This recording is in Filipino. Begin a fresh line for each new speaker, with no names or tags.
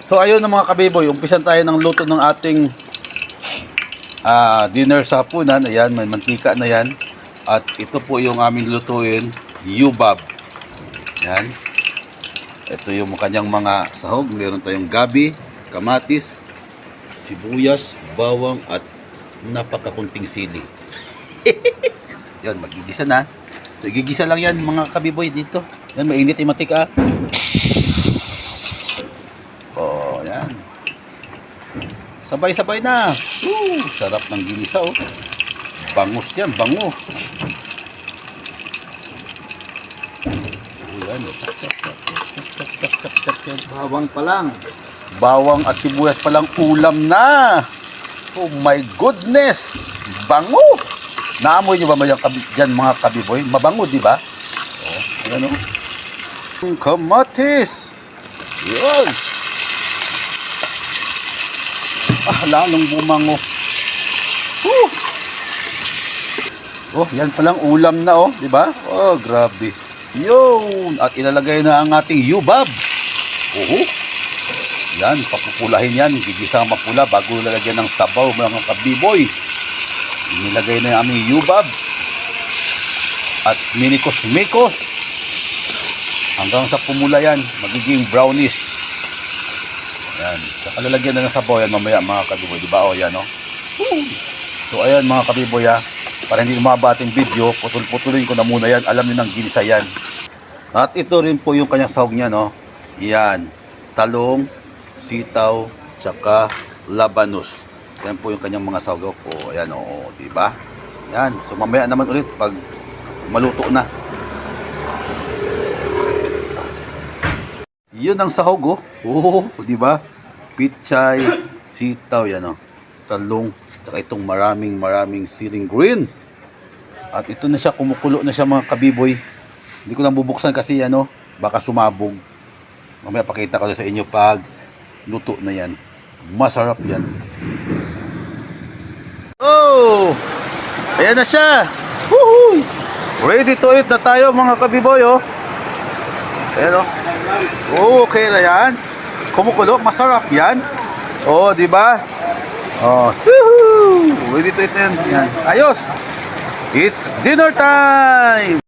So ayun na mga kabiboy, umpisan tayo ng luto ng ating dinner sa hapunan. Ayan, may mantika na yan. At ito po yung aming lutuin, yubab. Ayan. Ito yung kanyang mga sahog. Meron tayong gabi, kamatis, sibuyas, bawang at napakakunting sili. Yan, magigisa na. So, igigisa lang yan mga kabiboy dito. Yan, mainit yung mantika. Oh, yan. Sabay-sabay na. Sarap ng ginisa, oh. Bangus yan, bango. Yan,
Bawang pa lang.
bawang at sibuyas pa lang ulam na. Oh my goodness. Bango. Naamoy nyo ba dyan mga kabiboy? Mabango, di ba? Oh, ayan, oh. Kamatis. Yan. Lalong bumango. Oh, yan palang ulam na, oh, di ba? Oh, grabe. Yun, at ilalagay na ang ating yubab. Yan, papupulahin yan, gigisa ang mapula bago lalagyan ng sabaw mga kabiboy. Nilagay na yung aming yubab at minikos-mikos hanggang sa pumula yan, magiging brownish. Yan, saka lalagyan na ng sabaw yan mamaya mga kabiboy, di ba? Oh, yan, oh. So ayan mga kabiboy, para hindi umaba ating video, putol-putulin ko na muna yan. Alam niyo ng ginisa yan. At ito rin po yung kanyang sahog niya, no? Yan, talong, sitaw, tsaka labanos. Yan po yung kanyang mga sahog po. Ayan, o, diba? Yan, so mamaya naman ulit pag maluto na. Yun ang sahog, oh. Diba? Pichay, sitaw, yan, o. Talong, tsaka itong maraming siling green. At ito na siya, kumukulo na siya mga kabiboy. Hindi ko lang bubuksan kasi ano, baka sumabog. Mamaya pakita ko sa inyo pag luto na yan. Masarap yan. Oh! Ayan na siya! Woohoo! Ready to eat na tayo mga kabiboy, oh. Ayan, oh. Okay na yan. Kumukulo, masarap yan. Oh, di ba? Oh, suhoo! Ready to eat na yan. Ayos! It's dinner time!